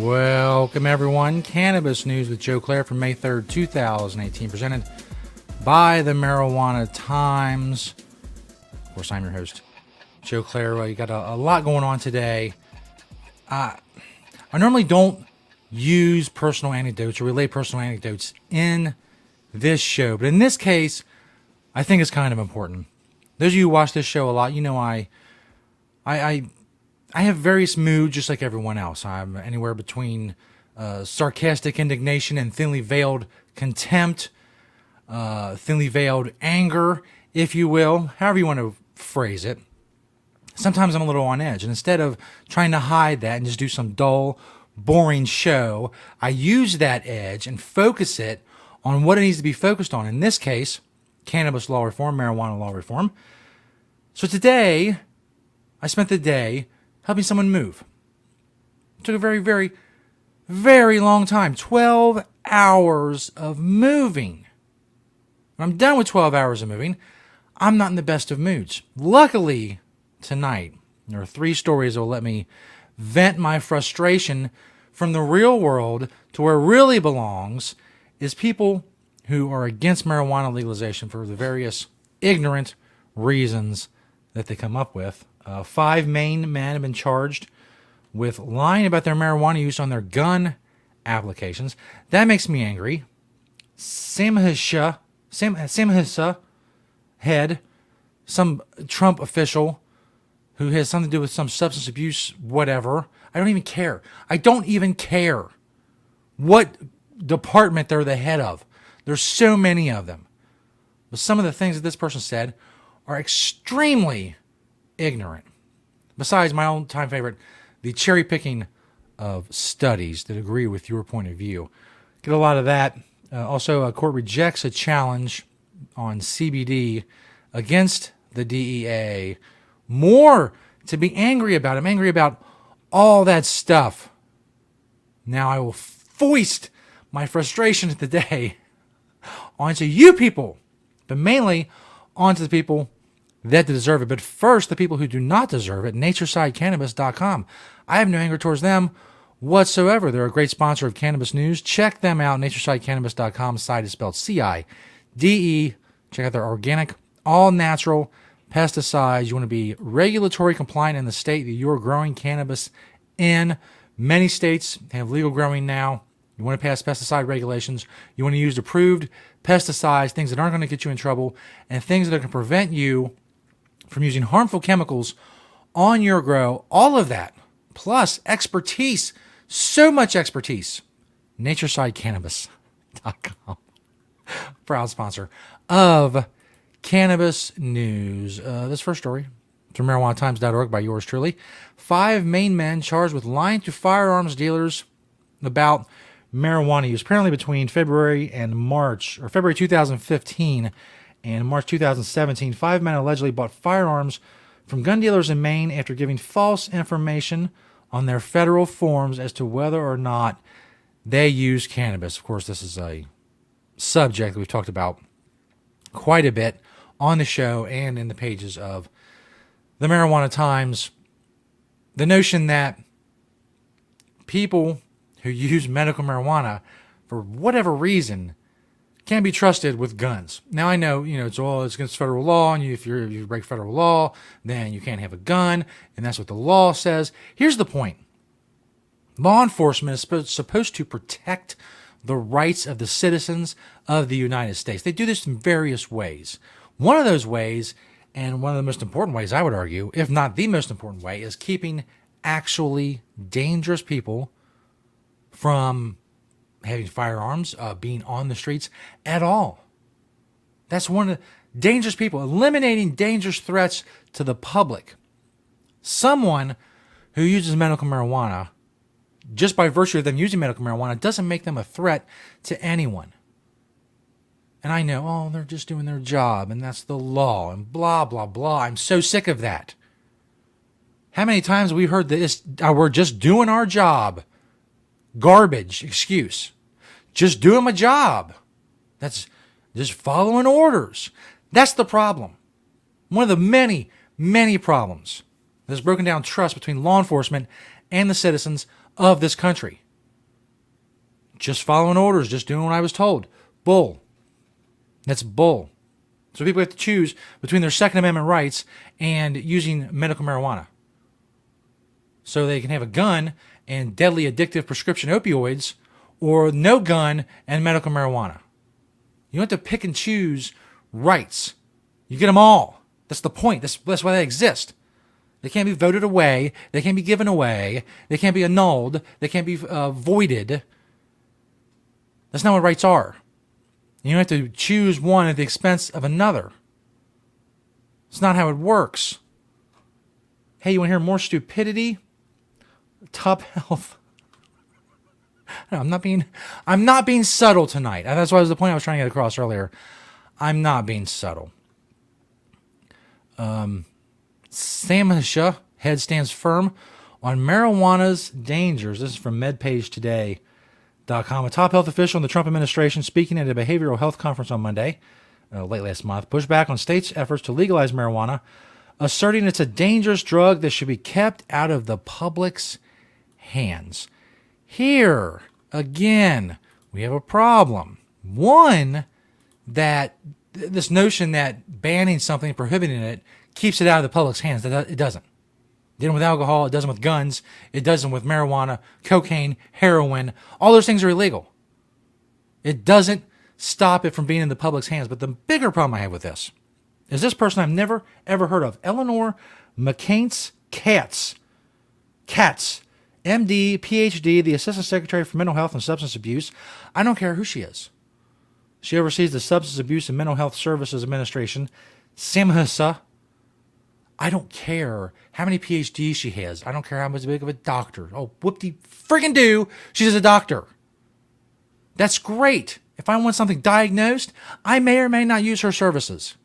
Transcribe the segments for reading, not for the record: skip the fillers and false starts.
Welcome, everyone. Cannabis news with Joe Klare from May 3rd, 2018, presented by the Marijuana Times. Of course, I'm your host, Joe Klare. You got a lot going on today. I normally don't use personal anecdotes or relay personal anecdotes in this show, but in this case, I think it's kind of important. Those of you who watch this show a lot, you know I have various moods just like everyone else. I'm anywhere between sarcastic indignation and thinly veiled contempt, thinly veiled anger, if you will, however you want to phrase it. Sometimes I'm a little on edge, and instead of trying to hide that and just do some dull, boring show, I use that edge and focus it on what it needs to be focused on. In this case, cannabis law reform, marijuana law reform. So today, I spent the day helping someone move. It took a very, very, very long time. 12 hours of moving. When I'm done with 12 hours of moving, I'm not in the best of moods. Luckily, tonight, there are 3 stories that will let me vent my frustration from the real world to where it really belongs, is people who are against marijuana legalization for the various ignorant reasons that they come up with. 5 Maine men have been charged with lying about their marijuana use on their gun applications. That makes me angry. Samhisha head, some Trump official who has something to do with some substance abuse, whatever. I don't even care. I don't even care what department they're the head of. There's so many of them. But some of the things that this person said are extremely ignorant. Besides my own time favorite, the cherry picking of studies that agree with your point of view. Get a lot of that. Also, a court rejects a challenge on CBD against the DEA. More to be angry about. I'm angry about all that stuff. Now I will foist my frustration today onto you people, but mainly onto the people that deserve it. But first, the people who do not deserve it, naturesidecannabis.com. I have no anger towards them whatsoever. They're a great sponsor of Cannabis News. Check them out, naturesidecannabis.com. Site is spelled CIDE. Check out their organic, all-natural pesticides. You want to be regulatory compliant in the state that you're growing cannabis in. Many states have legal growing now. You want to pass pesticide regulations. You want to use approved pesticides, things that aren't going to get you in trouble, and things that can prevent you from using harmful chemicals on your grow. All of that, plus expertise, so much expertise. naturesidecannabis.com. Proud sponsor of Cannabis News. This first story from marijuanatimes.org by yours truly. 5 Maine men charged with lying to firearms dealers about marijuana use. Apparently between February 2015 and March 2017, 5 men allegedly bought firearms from gun dealers in Maine after giving false information on their federal forms as to whether or not they use cannabis. Of course, this is a subject that we've talked about quite a bit on the show and in the pages of the Marijuana Times. The notion that people who use medical marijuana for whatever reason can't be trusted with guns. Now I know, it's against federal law, and if you break federal law, then you can't have a gun, and that's what the law says. Here's the point. Law enforcement is supposed to protect the rights of the citizens of the United States. They do this in various ways. One of those ways, and one of the most important ways, I would argue, if not the most important way, is keeping actually dangerous people from having firearms, being on the streets at all. That's one of the dangerous people, eliminating dangerous threats to the public. Someone who uses medical marijuana, just by virtue of them using medical marijuana, doesn't make them a threat to anyone. And I know, they're just doing their job, and that's the law, and blah, blah, blah. I'm so sick of that. How many times have we heard this, we're just doing our job? Garbage excuse. Just doing my job. That's just following orders. That's the problem. One of the many, many problems that's broken down trust between law enforcement and the citizens of this country. Just following orders, just doing what I was told. Bull. That's bull. So people have to choose between their Second Amendment rights and using medical marijuana. So they can have a gun and deadly addictive prescription opioids, or no gun and medical marijuana. You don't have to pick and choose rights. You get them all. That's the point. That's why they exist. They can't be voted away. They can't be given away. They can't be annulled. They can't be voided. That's not what rights are. You don't have to choose one at the expense of another. It's not how it works. Hey, you want to hear more stupidity? Top health. No, I'm not being subtle tonight. That's why was the point I was trying to get across earlier. I'm not being subtle. Samhisha head stands firm on marijuana's dangers. This is from MedPageToday.com. A top health official in the Trump administration speaking at a behavioral health conference on Monday, late last month, pushed back on states' efforts to legalize marijuana, asserting it's a dangerous drug that should be kept out of the public's hands. Here, again, we have a problem. One, that this notion that banning something, prohibiting it, keeps it out of the public's hands. It doesn't. It doesn't with alcohol. It doesn't with guns. It doesn't with marijuana, cocaine, heroin. All those things are illegal. It doesn't stop it from being in the public's hands. But the bigger problem I have with this is this person I've never, ever heard of, Eleanor McCain's Katz, MD, PhD, the Assistant Secretary for Mental Health and Substance Abuse. I don't care who she is. She oversees the Substance Abuse and Mental Health Services Administration, SAMHSA. I don't care how many PhDs she has. I don't care how much big of a doctor. Oh, whoop-de-friggin-do, she's a doctor. That's great. If I want something diagnosed, I may or may not use her services.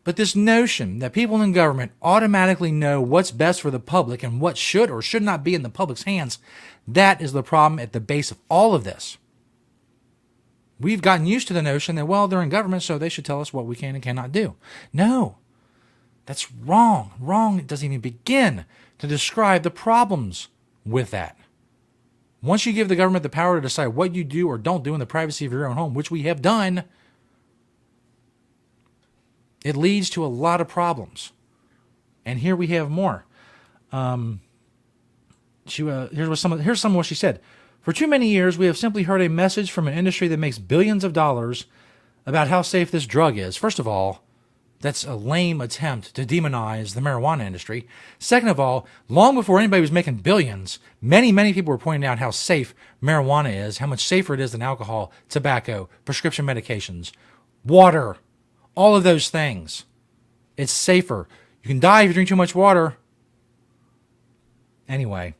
But this notion that people in government automatically know what's best for the public and what should or should not be in the public's hands, that is the problem at the base of all of this. We've gotten used to the notion that, well, they're in government, so they should tell us what we can and cannot do. No, that's wrong. Wrong. It doesn't even begin to describe the problems with that. Once you give the government the power to decide what you do or don't do in the privacy of your own home, which we have done, it leads to a lot of problems. And here we have more. Here's some of what she said. For too many years, we have simply heard a message from an industry that makes billions of dollars about how safe this drug is. First of all, that's a lame attempt to demonize the marijuana industry. Second of all, long before anybody was making billions, many, many people were pointing out how safe marijuana is, how much safer it is than alcohol, tobacco, prescription medications, water, all of those things. It's safer. You can die if you drink too much water. Anyway,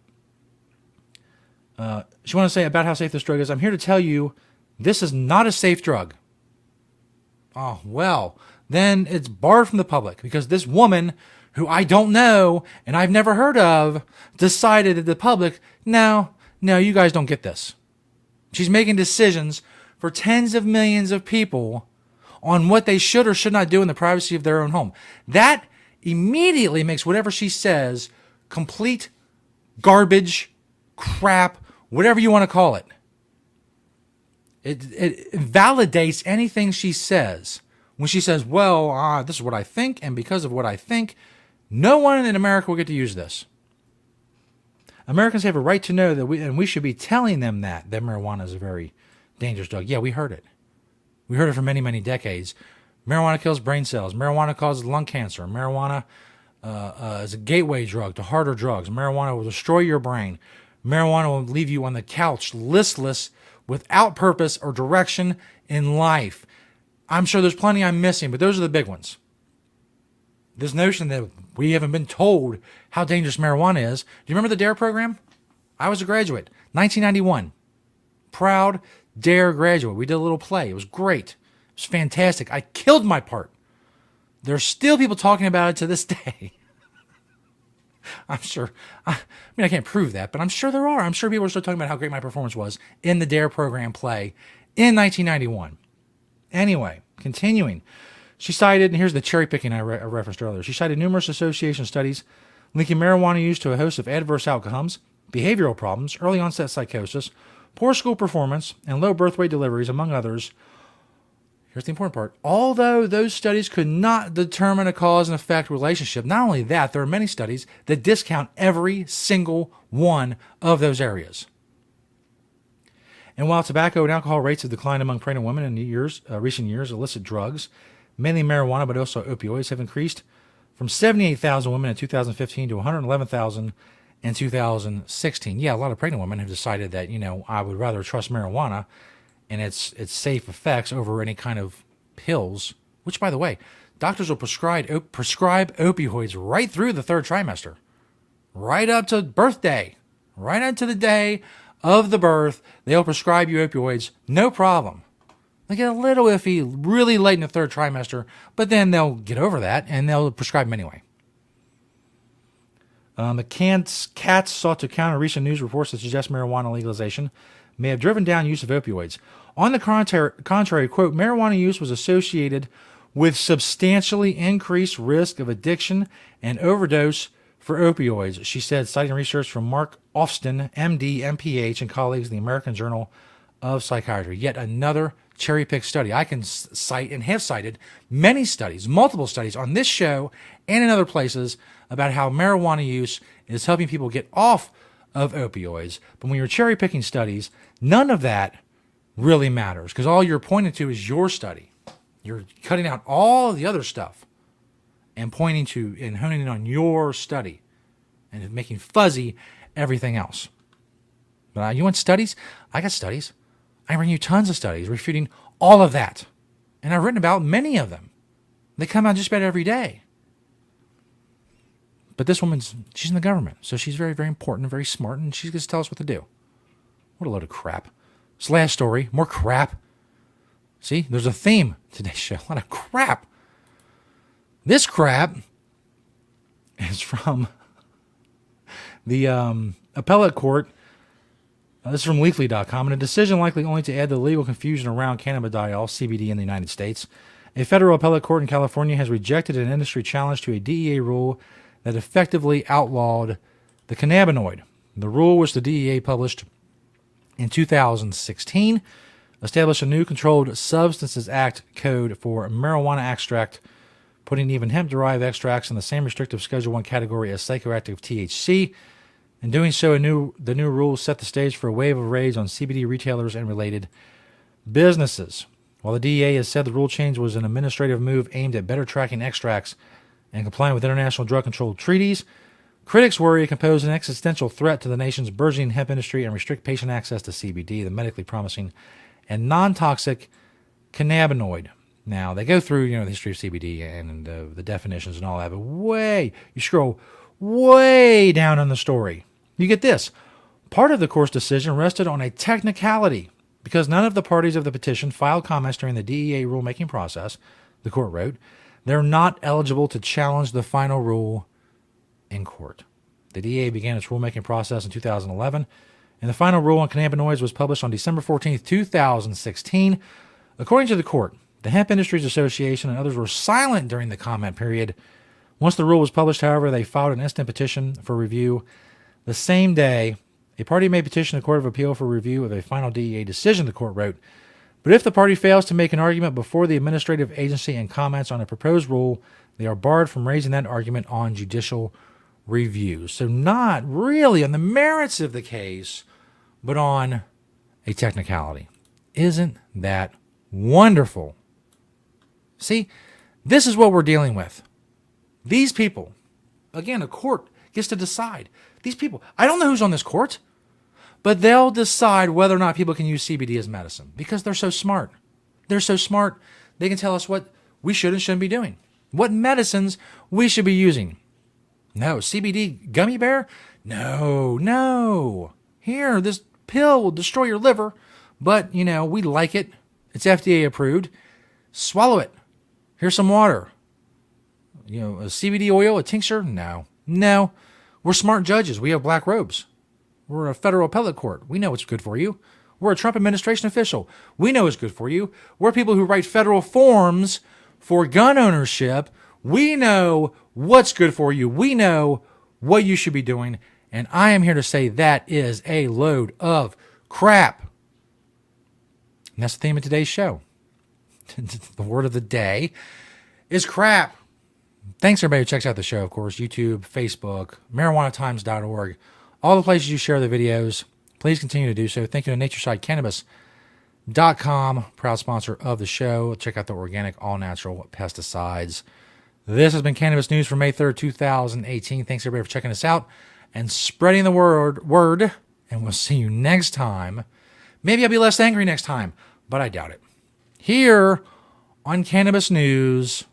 she wanted to say about how safe this drug is. I'm here to tell you this is not a safe drug. Oh, well, then it's barred from the public because this woman, who I don't know and I've never heard of, decided that the public, no, you guys don't get this. She's making decisions for tens of millions of people on what they should or should not do in the privacy of their own home. That immediately makes whatever she says complete garbage, crap, whatever you want to call it. It validates anything she says. When she says, well, this is what I think, and because of what I think, no one in America will get to use this. Americans have a right to know that we should be telling them that marijuana is a very dangerous drug. Yeah, we heard it. We heard it for many, many decades. Marijuana kills brain cells. Marijuana causes lung cancer. Marijuana is a gateway drug to harder drugs. Marijuana will destroy your brain. Marijuana will leave you on the couch listless, without purpose or direction in life. I'm sure there's plenty I'm missing, but those are the big ones. This notion that we haven't been told how dangerous marijuana is. Do you remember the DARE program? I was a graduate, 1991. Proud DARE graduate. We did a little play. It was great. It was fantastic. I killed my part. There's still people talking about it to this day. I'm sure. I can't prove that, but I'm sure there are. I'm sure people are still talking about how great my performance was in the DARE program play in 1991. Anyway, continuing. She cited, and here's the cherry picking I referenced earlier. She cited numerous association studies linking marijuana use to a host of adverse outcomes, behavioral problems, early onset psychosis, poor school performance, and low birth weight deliveries, among others. Here's the important part. Although those studies could not determine a cause and effect relationship, not only that, there are many studies that discount every single one of those areas. And while tobacco and alcohol rates have declined among pregnant women in recent years, illicit drugs, mainly marijuana but also opioids, have increased from 78,000 women in 2015 to 111,000 in 2016. Yeah, a lot of pregnant women have decided that, I would rather trust marijuana and its safe effects over any kind of pills, which, by the way, doctors will prescribe opioids right through the third trimester, right up to birthday, right up to the day of the birth. They'll prescribe you opioids, no problem. They get a little iffy really late in the third trimester, but then they'll get over that and they'll prescribe them anyway. The cats sought to counter recent news reports that suggest marijuana legalization may have driven down use of opioids. On the contrary, quote, marijuana use was associated with substantially increased risk of addiction and overdose for opioids, she said, citing research from Mark Ofston, MD, MPH, and colleagues in the American Journal of Psychiatry. Yet another cherry-picked study. I can cite and have cited many studies, multiple studies on this show and in other places about how marijuana use is helping people get off of opioids. But when you're cherry-picking studies, none of that really matters because all you're pointing to is your study. You're cutting out all the other stuff and pointing to and honing in on your study and making fuzzy everything else. But you want studies? I got studies. I bring you tons of studies refuting all of that. And I've written about many of them. They come out just about every day. But this she's in the government, so she's very, very important, very smart, and she's going to tell us what to do. What a load of crap. This last story, more crap. See, there's a theme to today's show. A lot of crap. This crap is from the appellate court. This is from Leafly.com. In a decision likely only to add the legal confusion around cannabidiol, CBD, in the United States, a federal appellate court in California has rejected an industry challenge to a DEA rule that effectively outlawed the cannabinoid. The rule, which the DEA published in 2016, established a new Controlled Substances Act code for marijuana extract, putting even hemp-derived extracts in the same restrictive Schedule I category as psychoactive THC. In doing so, the new rules set the stage for a wave of raids on CBD retailers and related businesses. While the DEA has said the rule change was an administrative move aimed at better tracking extracts and complying with international drug control treaties, critics worry it can pose an existential threat to the nation's burgeoning hemp industry and restrict patient access to CBD, the medically promising and non-toxic cannabinoid. Now, they go through, the history of CBD and the definitions and all that, but you scroll way down on the story. You get this. Part of the court's decision rested on a technicality because none of the parties of the petition filed comments during the DEA rulemaking process, the court wrote. They're not eligible to challenge the final rule in court. The DEA began its rulemaking process in 2011, and the final rule on cannabinoids was published on December 14, 2016. According to the court, the Hemp Industries Association and others were silent during the comment period. Once the rule was published, however, they filed an instant petition for review. The same day, a party may petition the Court of Appeal for review of a final DEA decision, the court wrote. But if the party fails to make an argument before the administrative agency and comments on a proposed rule, they are barred from raising that argument on judicial review. So not really on the merits of the case, but on a technicality. Isn't that wonderful? See, this is what we're dealing with. These people, again, a court gets to decide. These people, I don't know who's on this court, but they'll decide whether or not people can use CBD as medicine because they're so smart. They're so smart, they can tell us what we should and shouldn't be doing, what medicines we should be using. No, CBD gummy bear? No. Here, this pill will destroy your liver, but, we like it. It's FDA approved. Swallow it. Here's some water. A CBD oil, a tincture? No. We're smart judges. We have black robes. We're a federal appellate court. We know what's good for you. We're a Trump administration official. We know what's good for you. We're people who write federal forms for gun ownership. We know what's good for you. We know what you should be doing. And I am here to say that is a load of crap. And that's the theme of today's show. The word of the day is crap. Thanks everybody who checks out the show, of course. YouTube, Facebook, marijuanatimes.org. All the places you share the videos. Please continue to do so. Thank you to naturesidecannabis.com, proud sponsor of the show. Check out the organic, all-natural pesticides. This has been Cannabis News for May 3rd, 2018. Thanks everybody for checking us out and spreading the word. And we'll see you next time. Maybe I'll be less angry next time, but I doubt it. Here on Cannabis News